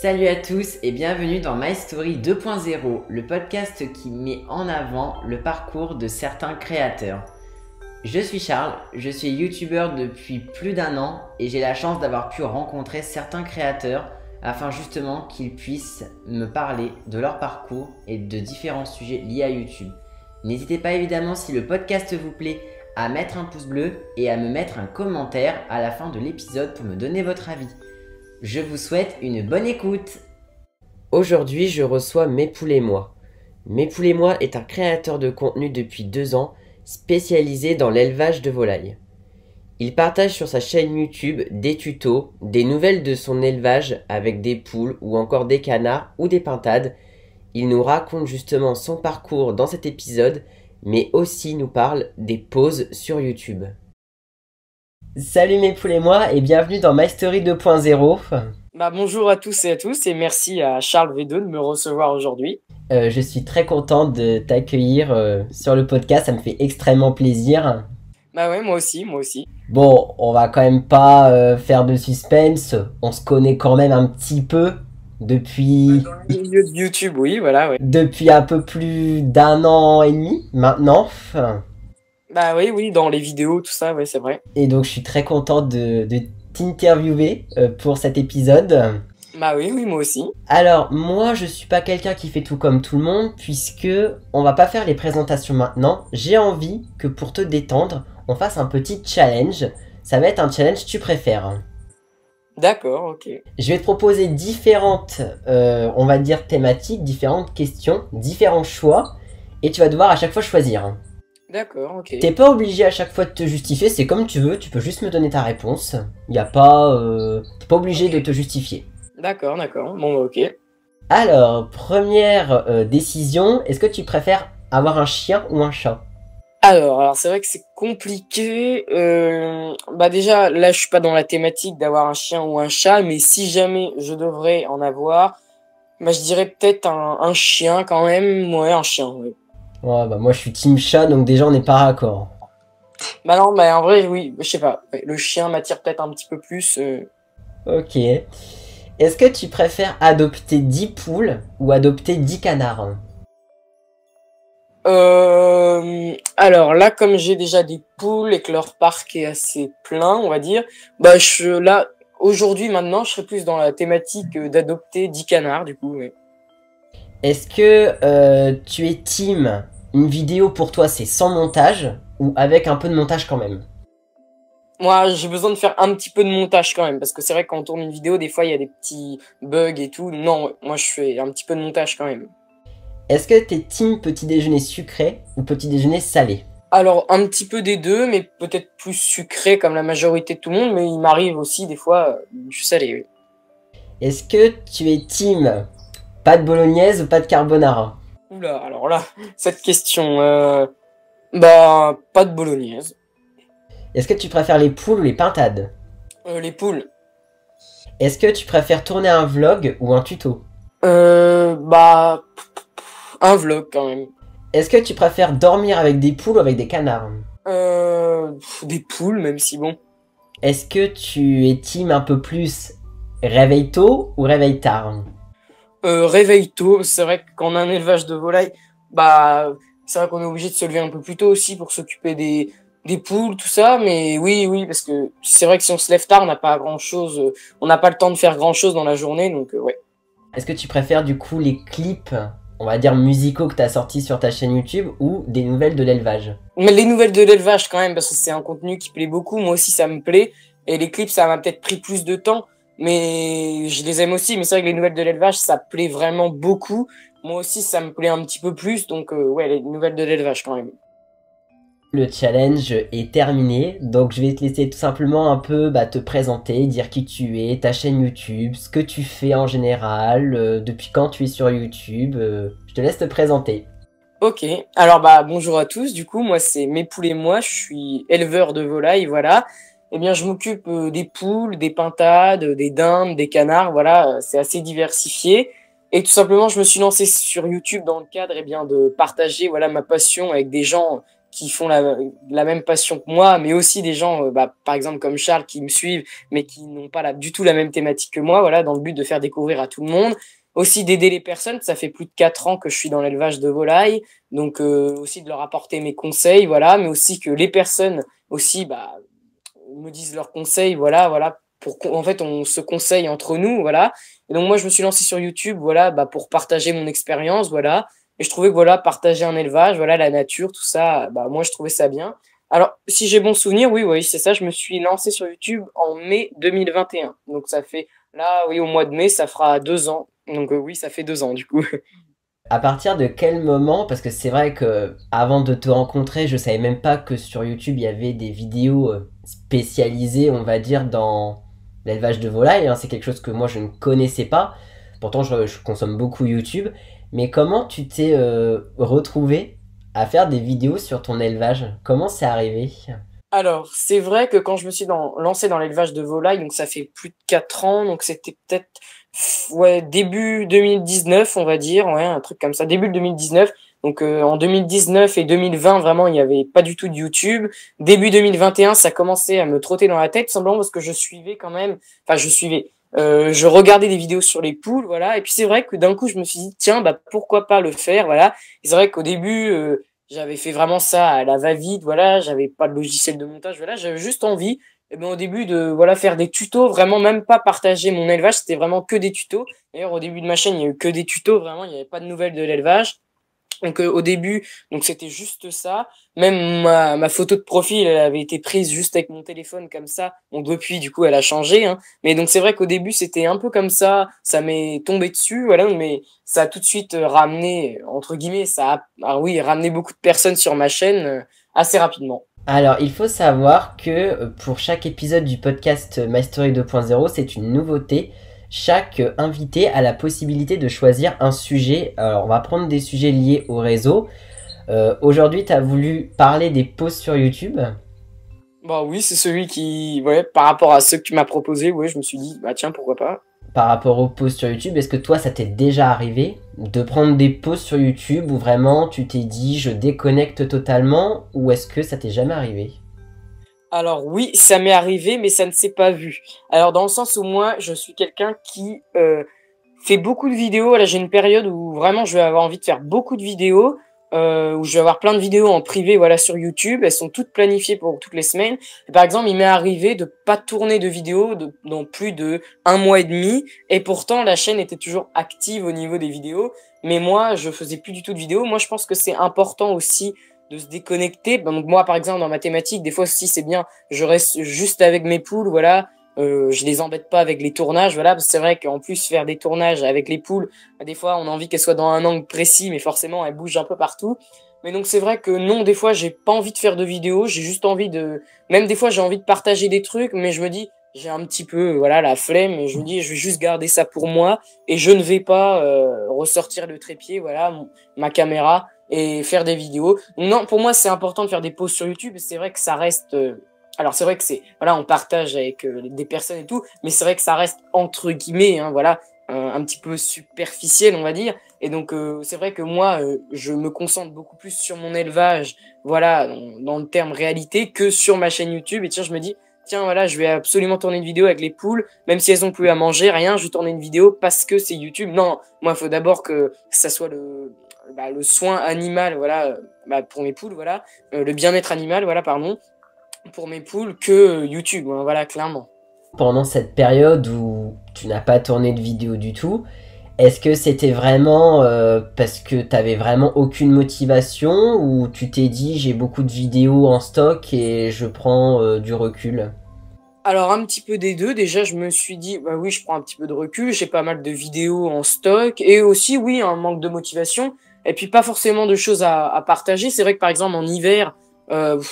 Salut à tous et bienvenue dans My Story 2.0, le podcast qui met en avant le parcours de certains créateurs. Je suis Charles, je suis youtubeur depuis plus d'1 an et j'ai la chance d'avoir pu rencontrer certains créateurs afin justement qu'ils puissent me parler de leur parcours et de différents sujets liés à YouTube. N'hésitez pas évidemment, si le podcast vous plaît, à mettre un pouce bleu et à me mettre un commentaire à la fin de l'épisode pour me donner votre avis. Je vous souhaite une bonne écoute. Aujourd'hui, je reçois Mépoule et moi. Mépoule et moi est un créateur de contenu depuis 2 ans, spécialisé dans l'élevage de volailles. Il partage sur sa chaîne YouTube des tutos, des nouvelles de son élevage avec des poules ou encore des canards ou des pintades. Il nous raconte justement son parcours dans cet épisode, mais aussi nous parle des pauses sur YouTube. Salut Mépoule et moi et bienvenue dans My Story 2.0. Bonjour à tous et merci à Charles V2 de me recevoir aujourd'hui. Je suis très content de t'accueillir sur le podcast, ça me fait extrêmement plaisir. Bah ouais, moi aussi. Bon, on va quand même pas faire de suspense, on se connaît quand même un petit peu depuis... Dans le milieu de YouTube, oui, voilà, ouais. Depuis un peu plus d'1 an et demi maintenant. Bah oui, dans les vidéos, tout ça, ouais, c'est vrai. Et donc je suis très content de t'interviewer pour cet épisode. Bah oui, moi aussi. Alors, moi, je suis pas quelqu'un qui fait tout comme tout le monde, puisque on va pas faire les présentations maintenant. J'ai envie que pour te détendre, on fasse un petit challenge. Ça va être un challenge tu préfères. D'accord, ok. Je vais te proposer différentes, on va dire thématiques, différentes questions, différents choix, et tu vas devoir à chaque fois choisir. D'accord, ok. T'es pas obligé à chaque fois de te justifier, c'est comme tu veux, tu peux juste me donner ta réponse. Y a pas, t'es pas obligé de te justifier. D'accord, bon, ok. Alors, première décision, est-ce que tu préfères avoir un chien ou un chat? Alors c'est vrai que c'est compliqué. Déjà, là, je suis pas dans la thématique d'avoir un chien ou un chat, mais si jamais je devrais en avoir, je dirais peut-être un chien quand même. Ouais, un chien, ouais. Ouais, moi je suis team chat, donc déjà on n'est pas raccord. Non, en vrai, oui, je sais pas. Ouais, le chien m'attire peut-être un petit peu plus. Ok. Est-ce que tu préfères adopter 10 poules ou adopter 10 canards? Alors là, comme j'ai déjà des poules et que leur parc est assez plein, on va dire, aujourd'hui, maintenant, je serais plus dans la thématique d'adopter 10 canards, du coup, ouais. Est-ce que tu es team une vidéo pour toi c'est sans montage ou avec un peu de montage quand même? Moi, j'ai besoin de faire un petit peu de montage quand même, parce que c'est vrai que quand on tourne une vidéo, des fois, il y a des petits bugs et tout. Non, moi, je fais un petit peu de montage quand même. Est-ce que t'es team petit déjeuner sucré ou petit déjeuner salé? Alors, un petit peu des deux, mais peut-être plus sucré comme la majorité de tout le monde, mais il m'arrive aussi des fois du salé, oui. Est-ce que tu es team pâte bolognaise ou pâte carbonara? Oula, alors là, cette question, pas de bolognaise. Est-ce que tu préfères les poules ou les pintades? Les poules. Est-ce que tu préfères tourner un vlog ou un tuto? Un vlog quand même. Est-ce que tu préfères dormir avec des poules ou avec des canards? Des poules, même si bon. Est-ce que tu es team un peu plus réveil tôt ou réveil tard? Réveil tôt, c'est vrai que quand on a un élevage de volailles, c'est vrai qu'on est obligé de se lever un peu plus tôt aussi pour s'occuper des poules, tout ça, mais oui, parce que c'est vrai que si on se lève tard, on n'a pas grand-chose, on n'a pas le temps de faire grand-chose dans la journée, donc ouais. Est-ce que tu préfères du coup les clips, on va dire musicaux que tu as sortis sur ta chaîne YouTube ou des nouvelles de l'élevage? Mais les nouvelles de l'élevage quand même, parce que c'est un contenu qui plaît beaucoup, moi aussi ça me plaît, et les clips ça m'a peut-être pris plus de temps, mais je les aime aussi, mais c'est vrai que les nouvelles de l'élevage ça plaît vraiment beaucoup, moi aussi ça me plaît un petit peu plus, donc ouais, les nouvelles de l'élevage quand même. Le challenge est terminé, donc je vais te laisser tout simplement un peu te présenter, dire qui tu es, ta chaîne YouTube, ce que tu fais en général, depuis quand tu es sur YouTube, je te laisse te présenter. Ok, alors bonjour à tous, du coup moi c'est Mépoule et moi, je suis éleveur de volailles, voilà. Eh bien je m'occupe des poules, des pintades, des dindes, des canards, voilà, c'est assez diversifié. Et tout simplement je me suis lancé sur YouTube dans le cadre de partager voilà ma passion avec des gens qui font la même passion que moi, mais aussi des gens, par exemple comme Charles, qui me suivent, mais qui n'ont pas du tout la même thématique que moi, voilà, dans le but de faire découvrir à tout le monde. Aussi d'aider les personnes, ça fait plus de 4 ans que je suis dans l'élevage de volailles, donc aussi de leur apporter mes conseils, voilà, mais aussi que les personnes aussi me disent leurs conseils, voilà, en fait on se conseille entre nous, voilà. Et donc moi je me suis lancé sur YouTube, voilà, pour partager mon expérience, voilà. Et je trouvais que voilà, partager un élevage, voilà, la nature, tout ça, moi je trouvais ça bien. Alors si j'ai bon souvenir, oui, c'est ça, je me suis lancé sur YouTube en mai 2021. Donc ça fait là, oui, au mois de mai, ça fera 2 ans. Donc oui, ça fait 2 ans du coup. À partir de quel moment, parce que c'est vrai que avant de te rencontrer, je savais même pas que sur YouTube il y avait des vidéos spécialisées, on va dire, dans l'élevage de volailles, hein. C'est quelque chose que moi je ne connaissais pas. Pourtant, je consomme beaucoup YouTube. Mais comment tu t'es retrouvé à faire des vidéos sur ton élevage? Comment c'est arrivé? Alors, c'est vrai que quand je me suis lancé dans l'élevage de volailles, donc ça fait plus de 4 ans, donc c'était peut-être ouais, début 2019, on va dire, ouais, un truc comme ça, début de 2019. Donc en 2019 et 2020, vraiment, il n'y avait pas du tout de YouTube. Début 2021, ça commençait à me trotter dans la tête, simplement parce que je suivais quand même, je regardais des vidéos sur les poules, voilà. Et puis c'est vrai que d'un coup, je me suis dit, tiens, pourquoi pas le faire, voilà. Et c'est vrai qu'au début, j'avais fait vraiment ça à la va-vite, voilà. J'avais pas de logiciel de montage, voilà. J'avais juste envie, au début de voilà faire des tutos, vraiment même pas partager mon élevage, c'était vraiment que des tutos. D'ailleurs, au début de ma chaîne, il y a eu que des tutos, vraiment, il n'y avait pas de nouvelles de l'élevage. Donc au début, donc c'était juste ça. Même ma photo de profil, elle avait été prise juste avec mon téléphone comme ça. Donc depuis, du coup, elle a changé, hein. Mais donc c'est vrai qu'au début, c'était un peu comme ça m'est tombé dessus, voilà. Mais ça a tout de suite ramené, entre guillemets, oui, ramené beaucoup de personnes sur ma chaîne assez rapidement. Alors, il faut savoir que pour chaque épisode du podcast My Story 2.0, c'est une nouveauté. Chaque invité a la possibilité de choisir un sujet. Alors, on va prendre des sujets liés au réseau. Aujourd'hui, tu as voulu parler des posts sur YouTube. Bah oui, c'est celui qui, ouais, par rapport à ce que tu m'as proposé, ouais, je me suis dit, tiens, pourquoi pas. Par rapport aux posts sur YouTube, est-ce que toi, ça t'est déjà arrivé de prendre des posts sur YouTube où vraiment tu t'es dit je déconnecte totalement, ou est-ce que ça t'est jamais arrivé? Alors oui, ça m'est arrivé, mais ça ne s'est pas vu. Alors dans le sens où moi, je suis quelqu'un qui fait beaucoup de vidéos. Là, j'ai une période où vraiment je vais avoir envie de faire beaucoup de vidéos, où je vais avoir plein de vidéos en privé, voilà, sur YouTube. Elles sont toutes planifiées pour toutes les semaines. Et par exemple, il m'est arrivé de pas tourner de vidéos dans plus de 1 mois et demi, et pourtant la chaîne était toujours active au niveau des vidéos. Mais moi, je faisais plus du tout de vidéos. Moi, je pense que c'est important aussi de se déconnecter. Donc moi, par exemple, dans mathématiques, des fois aussi, c'est bien, je reste juste avec mes poules, voilà. Je les embête pas avec les tournages, voilà, parce que c'est vrai qu'en plus faire des tournages avec les poules, des fois on a envie qu'elles soient dans un angle précis, mais forcément elles bougent un peu partout. Mais donc c'est vrai que non, des fois j'ai pas envie de faire de vidéos, j'ai juste envie même des fois j'ai envie de partager des trucs, mais je me dis j'ai un petit peu voilà la flemme, et je me dis je vais juste garder ça pour moi et je ne vais pas ressortir le trépied, voilà, ma caméra et faire des vidéos. Non, pour moi c'est important de faire des posts sur YouTube, c'est vrai que ça reste alors c'est vrai que voilà, on partage avec des personnes et tout, mais c'est vrai que ça reste entre guillemets, hein, voilà, un petit peu superficiel, on va dire. Et donc c'est vrai que moi, je me concentre beaucoup plus sur mon élevage, voilà, dans le terme réalité, que sur ma chaîne YouTube. Et tiens, je me dis, tiens, voilà, je vais absolument tourner une vidéo avec les poules, même si elles ont plus à manger, rien, je vais tourner une vidéo parce que c'est YouTube. Non, moi, il faut d'abord que ça soit le soin animal, voilà, pour mes poules, voilà, le bien-être animal, voilà, pardon, pour mes poules que YouTube, hein, voilà, clairement. Pendant cette période où tu n'as pas tourné de vidéo du tout, est-ce que c'était vraiment parce que t'avais vraiment aucune motivation, ou tu t'es dit j'ai beaucoup de vidéos en stock et je prends du recul? Alors un petit peu des deux, déjà je me suis dit, bah oui, je prends un petit peu de recul, j'ai pas mal de vidéos en stock, et aussi oui, un manque de motivation, et puis pas forcément de choses à partager. C'est vrai que par exemple en hiver,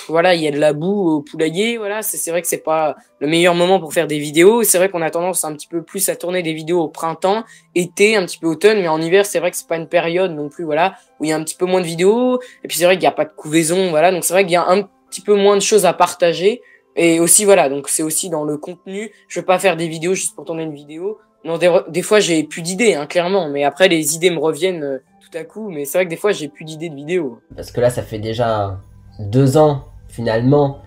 voilà, il y a de la boue au poulailler, voilà, c'est vrai que c'est pas le meilleur moment pour faire des vidéos. C'est vrai qu'on a tendance un petit peu plus à tourner des vidéos au printemps, été, un petit peu automne, mais en hiver, c'est vrai que c'est pas une période non plus, voilà, où il y a un petit peu moins de vidéos. Et puis c'est vrai qu'il y a pas de couvaison, voilà, donc c'est vrai qu'il y a un petit peu moins de choses à partager. Et aussi, voilà, donc c'est aussi dans le contenu. Je veux pas faire des vidéos juste pour tourner une vidéo. Non, des fois j'ai plus d'idées, hein, clairement, mais après les idées me reviennent tout à coup. Mais c'est vrai que des fois j'ai plus d'idées de vidéos. Parce que là, ça fait déjà 2 ans finalement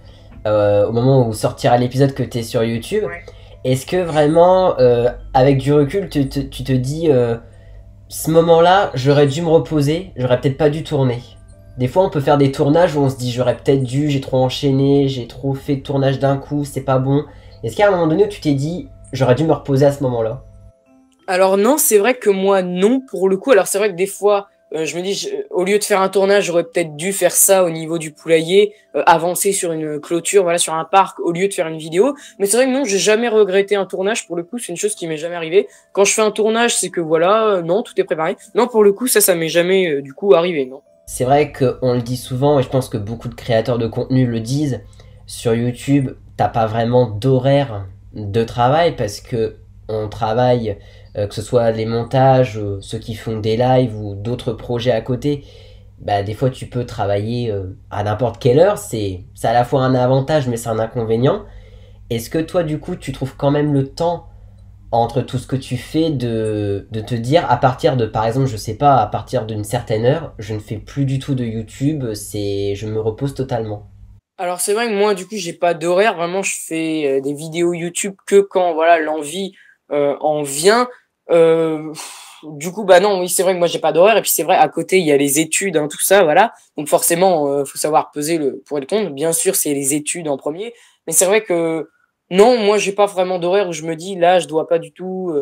au moment où sortira l'épisode que tu es sur YouTube. Ouais. Est-ce que vraiment, avec du recul, tu te dis, ce moment-là, j'aurais dû me reposer, j'aurais peut-être pas dû tourner. Des fois, on peut faire des tournages où on se dit, j'aurais peut-être dû, j'ai trop enchaîné, j'ai trop fait de tournage d'un coup, c'est pas bon. Est-ce qu'à un moment donné où tu t'es dit, j'aurais dû me reposer à ce moment-là? Alors non, c'est vrai que moi, non, pour le coup. Alors c'est vrai que des fois, je me dis, au lieu de faire un tournage, j'aurais peut-être dû faire ça au niveau du poulailler, avancer sur une clôture, voilà, sur un parc, au lieu de faire une vidéo. Mais c'est vrai que non, j'ai jamais regretté un tournage. Pour le coup, c'est une chose qui m'est jamais arrivée. Quand je fais un tournage, c'est que voilà, non, tout est préparé. Non, pour le coup, ça m'est jamais, du coup, arrivé, non. C'est vrai qu'on le dit souvent, et je pense que beaucoup de créateurs de contenu le disent, sur YouTube, t'as pas vraiment d'horaire de travail parce que on travaille, que ce soit les montages, ceux qui font des lives ou d'autres projets à côté, bah des fois tu peux travailler à n'importe quelle heure, c'est à la fois un avantage mais c'est un inconvénient. Est-ce que toi du coup tu trouves quand même le temps entre tout ce que tu fais de te dire à partir de par exemple je sais pas à partir d'une certaine heure je ne fais plus du tout de YouTube, c'est je me repose totalement. Alors c'est vrai que moi, du coup, j'ai pas d'horaire. Vraiment, je fais des vidéos YouTube que quand, voilà, l'envie en vient. Euh, du coup, bah non, oui, c'est vrai que moi, j'ai pas d'horaire. Et puis c'est vrai, à côté, il y a les études, hein, tout ça, voilà. Donc forcément, faut savoir peser le pour et le contre. Bien sûr, c'est les études en premier. Mais c'est vrai que non, moi, j'ai pas vraiment d'horaire où je me dis, là, je dois pas du tout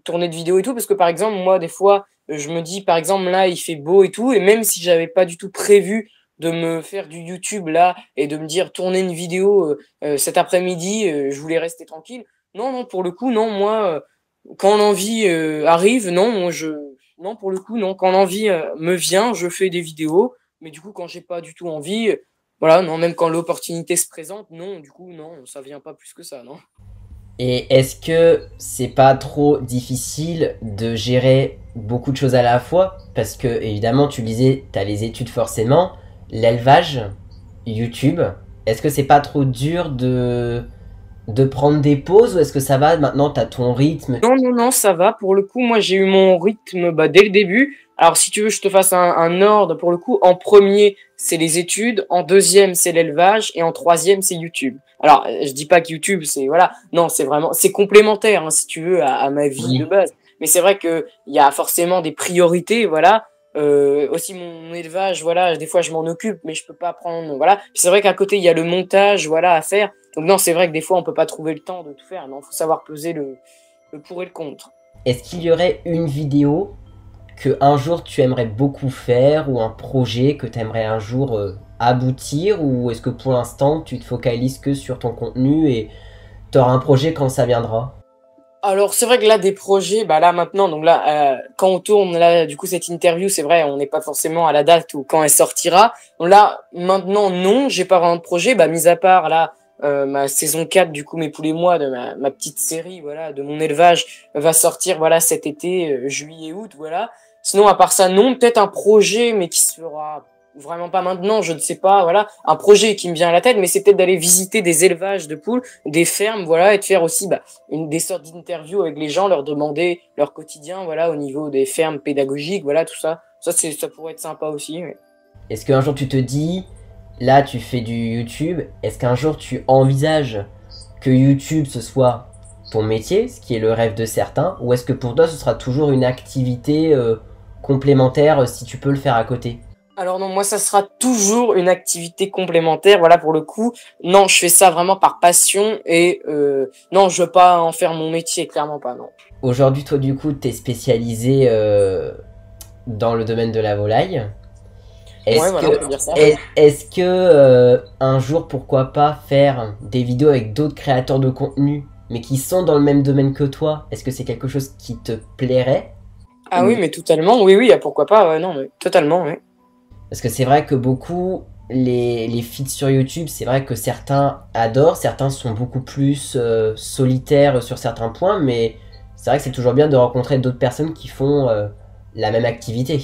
tourner de vidéos et tout. Parce que par exemple, moi, des fois, je me dis, par exemple, là, il fait beau et tout. Et même si j'avais pas du tout prévu de me faire du YouTube là et de me dire tourner une vidéo cet après-midi, je voulais rester tranquille. Non, non, pour le coup, non, moi, quand l'envie arrive, non, non, pour le coup, non, quand l'envie me vient, je fais des vidéos, mais du coup, quand j'ai pas du tout envie, voilà, non, même quand l'opportunité se présente, non, du coup, non, ça vient pas plus que ça, non. Et est-ce que c'est pas trop difficile de gérer beaucoup de choses à la fois? Parce que, évidemment, tu disais, t'as les études forcément, l'élevage, YouTube. Est-ce que c'est pas trop dur de prendre des pauses ou est-ce que ça va maintenant, t'as ton rythme? Non, non, non, ça va. Pour le coup, moi, j'ai eu mon rythme bah, dès le début. Alors, si tu veux, je te fasse un ordre. Pour le coup, en premier, c'est les études. En deuxième, c'est l'élevage. Et en troisième, c'est YouTube. Alors, je dis pas que YouTube, c'est voilà. Non, c'est vraiment, c'est complémentaire, hein, si tu veux, à ma vie de Oui. base. Mais c'est vrai que il y a forcément des priorités, voilà. Aussi mon élevage, voilà. Des fois, je m'en occupe, mais je peux pas prendre, voilà. Puis c'est vrai qu'à côté, il y a le montage, voilà, à faire. Donc non, c'est vrai que des fois, on peut pas trouver le temps de tout faire. Non, faut savoir peser le pour et le contre. Est-ce qu'il y aurait une vidéo que un jour tu aimerais beaucoup faire ou un projet que tu aimerais un jour aboutir ou est-ce que pour l'instant tu te focalises que sur ton contenu et tu auras un projet quand ça viendra? Alors c'est vrai que là des projets, bah là maintenant, donc là quand on tourne là du coup cette interview, c'est vrai, on n'est pas forcément à la date ou quand elle sortira. Donc là maintenant non, j'ai pas vraiment de projet, bah mis à part là ma saison 4 du coup mes poulets moi de ma petite série voilà de mon élevage va sortir voilà cet été juillet août voilà. Sinon à part ça non, peut-être un projet mais qui se fera vraiment pas maintenant, je ne sais pas, voilà, un projet qui me vient à la tête, mais c'est peut-être d'aller visiter des élevages de poules, des fermes, voilà, et de faire aussi bah, des sortes d'interviews avec les gens, leur demander leur quotidien, voilà, au niveau des fermes pédagogiques, voilà, tout ça. Ça pourrait être sympa aussi. Ouais. Est-ce qu'un jour tu te dis, là tu fais du YouTube, est-ce qu'un jour tu envisages que YouTube ce soit ton métier, ce qui est le rêve de certains, ou est-ce que pour toi ce sera toujours une activité complémentaire si tu peux le faire à côté? Alors non, moi ça sera toujours une activité complémentaire, voilà pour le coup. Non, je fais ça vraiment par passion et non, je veux pas en faire mon métier, clairement pas, non. Aujourd'hui toi du coup t'es spécialisé dans le domaine de la volaille. Ouais, Est-ce voilà, on que, peut dire ça. est-ce que un jour, pourquoi pas faire des vidéos avec d'autres créateurs de contenu, mais qui sont dans le même domaine que toi? Est-ce que c'est quelque chose qui te plairait? Ah oui, Ou... mais totalement, oui, oui, ah, pourquoi pas, ouais, non, mais totalement, oui. Parce que c'est vrai que beaucoup, les feeds sur YouTube, c'est vrai que certains adorent, certains sont beaucoup plus solitaires sur certains points, mais c'est vrai que c'est toujours bien de rencontrer d'autres personnes qui font la même activité.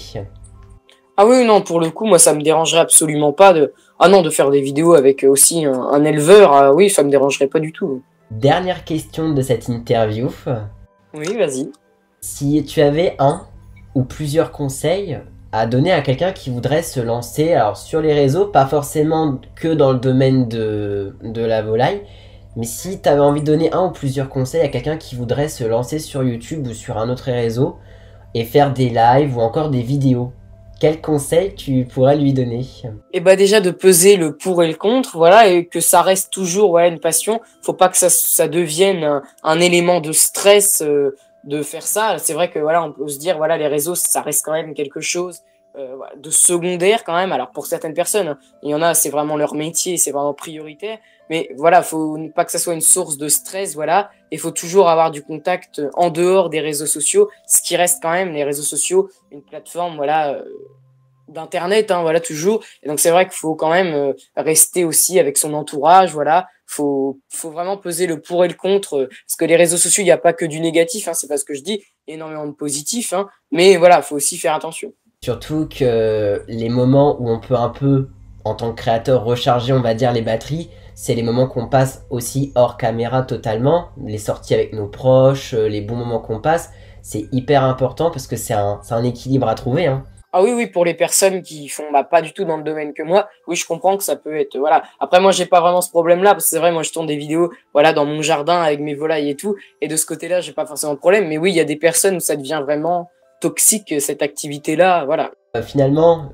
Ah oui, non, pour le coup, moi, ça me dérangerait absolument pas ah non, de faire des vidéos avec aussi un éleveur, ah oui, ça me dérangerait pas du tout. Dernière question de cette interview. Oui, vas-y. Si tu avais un ou plusieurs conseils à donner à quelqu'un qui voudrait se lancer alors sur les réseaux, pas forcément que dans le domaine de la volaille, mais si tu avais envie de donner un ou plusieurs conseils à quelqu'un qui voudrait se lancer sur YouTube ou sur un autre réseau et faire des lives ou encore des vidéos, quels conseils tu pourrais lui donner? Et bah déjà de peser le pour et le contre, voilà, et que ça reste toujours voilà une passion. Faut pas que ça devienne un élément de stress de faire ça. C'est vrai que voilà, on peut se dire voilà les réseaux ça reste quand même quelque chose voilà, de secondaire quand même. Alors pour certaines personnes, hein, il y en a c'est vraiment leur métier, c'est vraiment prioritaire. Mais voilà, faut pas que ça soit une source de stress, voilà. Il faut toujours avoir du contact en dehors des réseaux sociaux, ce qui reste quand même les réseaux sociaux, une plateforme voilà d'internet hein, voilà toujours. Et donc c'est vrai qu'il faut quand même rester aussi avec son entourage, voilà. Faut vraiment peser le pour et le contre parce que les réseaux sociaux, il n'y a pas que du négatif hein, c'est pas ce que je dis, énormément de positif hein, mais voilà, faut aussi faire attention. Surtout que les moments où on peut un peu, en tant que créateur, recharger, on va dire, les batteries, c'est les moments qu'on passe aussi hors caméra totalement, les sorties avec nos proches, les bons moments qu'on passe, c'est hyper important parce que c'est un équilibre à trouver, hein. Ah oui, oui, pour les personnes qui font bah, pas du tout dans le domaine que moi, oui, je comprends que ça peut être, voilà. Après, moi, j'ai pas vraiment ce problème-là, parce que c'est vrai, moi, je tourne des vidéos, voilà, dans mon jardin avec mes volailles et tout, et de ce côté-là, j'ai pas forcément de problème. Mais oui, il y a des personnes où ça devient vraiment toxique, cette activité-là, voilà. Finalement,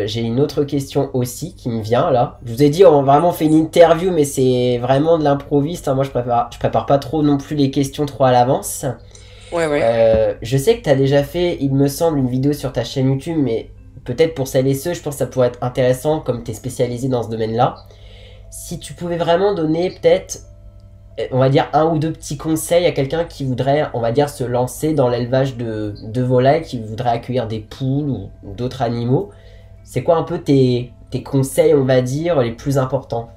j'ai une autre question aussi qui me vient là. Je vous ai dit, on a vraiment fait une interview, mais c'est vraiment de l'improviste, hein. Moi, je prépare pas trop non plus les questions trop à l'avance. Ouais, ouais. Je sais que tu as déjà fait, il me semble, une vidéo sur ta chaîne YouTube, mais peut-être pour celles et ceux, je pense que ça pourrait être intéressant comme tu es spécialisé dans ce domaine-là. Si tu pouvais vraiment donner peut-être, on va dire, un ou deux petits conseils à quelqu'un qui voudrait, on va dire, se lancer dans l'élevage de volailles, qui voudrait accueillir des poules ou d'autres animaux, c'est quoi un peu tes conseils, on va dire, les plus importants?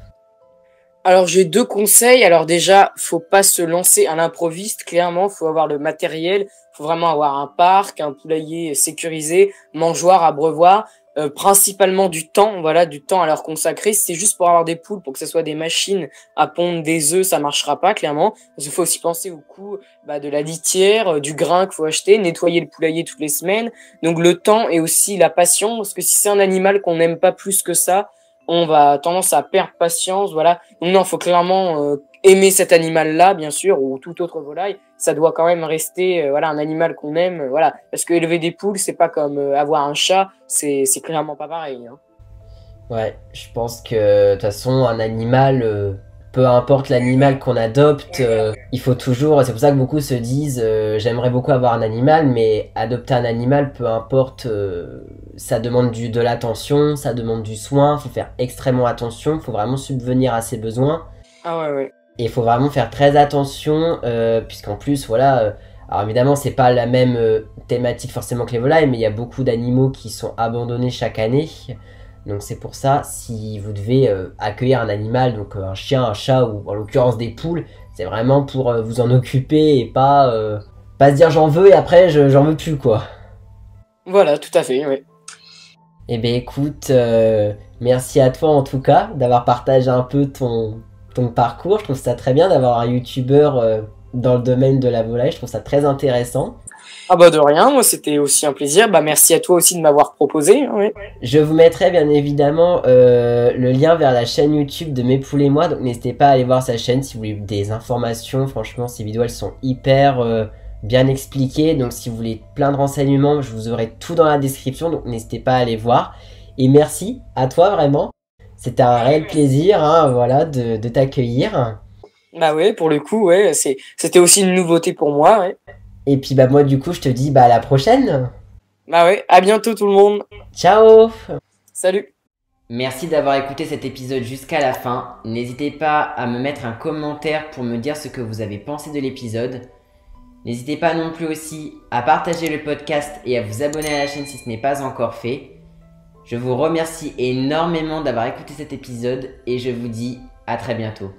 Alors j'ai deux conseils. Alors déjà, faut pas se lancer à l'improviste. Clairement, faut avoir le matériel. Faut vraiment avoir un parc, un poulailler sécurisé, mangeoire, abreuvoir, principalement du temps. Voilà, du temps à leur consacrer. Si c'est juste pour avoir des poules, pour que ce soit des machines à pondre des œufs, ça marchera pas clairement. Parce qu'il faut aussi penser au coût bah, de la litière, du grain qu'il faut acheter, nettoyer le poulailler toutes les semaines. Donc le temps et aussi la passion, parce que si c'est un animal qu'on n'aime pas plus que ça, on va tendance à perdre patience, voilà. Donc non, faut clairement aimer cet animal-là, bien sûr, ou toute autre volaille. Ça doit quand même rester, voilà, un animal qu'on aime, voilà. Parce que élever des poules, c'est pas comme avoir un chat, c'est clairement pas pareil, hein. Ouais, je pense que de toute façon, un animal, peu importe l'animal qu'on adopte, il faut toujours. C'est pour ça que beaucoup se disent j'aimerais beaucoup avoir un animal, mais adopter un animal, peu importe, ça demande de l'attention, ça demande du soin, il faut faire extrêmement attention, il faut vraiment subvenir à ses besoins. Ah ouais, ouais. Et il faut vraiment faire très attention, puisqu'en plus, voilà. Alors évidemment, c'est pas la même thématique forcément que les volailles, mais il y a beaucoup d'animaux qui sont abandonnés chaque année. Donc c'est pour ça, si vous devez accueillir un animal, donc un chien, un chat ou en l'occurrence des poules, c'est vraiment pour vous en occuper et pas se dire j'en veux et après j'en veux plus quoi. Voilà, tout à fait, oui. Eh bien écoute, merci à toi en tout cas d'avoir partagé un peu ton parcours. Je trouve ça très bien d'avoir un youtubeur dans le domaine de la volaille, je trouve ça très intéressant. Ah bah de rien, moi c'était aussi un plaisir. Bah merci à toi aussi de m'avoir proposé, hein, oui. Je vous mettrai bien évidemment le lien vers la chaîne YouTube de Mes Poules et moi, donc n'hésitez pas à aller voir sa chaîne si vous voulez des informations. Franchement, ces vidéos elles sont hyper bien expliquées, donc si vous voulez plein de renseignements, je vous aurai tout dans la description, donc n'hésitez pas à aller voir. Et merci à toi vraiment, c'était un réel plaisir hein, voilà, de t'accueillir. Bah ouais, pour le coup, ouais, c'était aussi une nouveauté pour moi, ouais. Et puis bah moi du coup je te dis bah à la prochaine. Bah ouais, à bientôt tout le monde. Ciao. Salut. Merci d'avoir écouté cet épisode jusqu'à la fin. N'hésitez pas à me mettre un commentaire pour me dire ce que vous avez pensé de l'épisode. N'hésitez pas non plus aussi à partager le podcast et à vous abonner à la chaîne si ce n'est pas encore fait. Je vous remercie énormément d'avoir écouté cet épisode et je vous dis à très bientôt.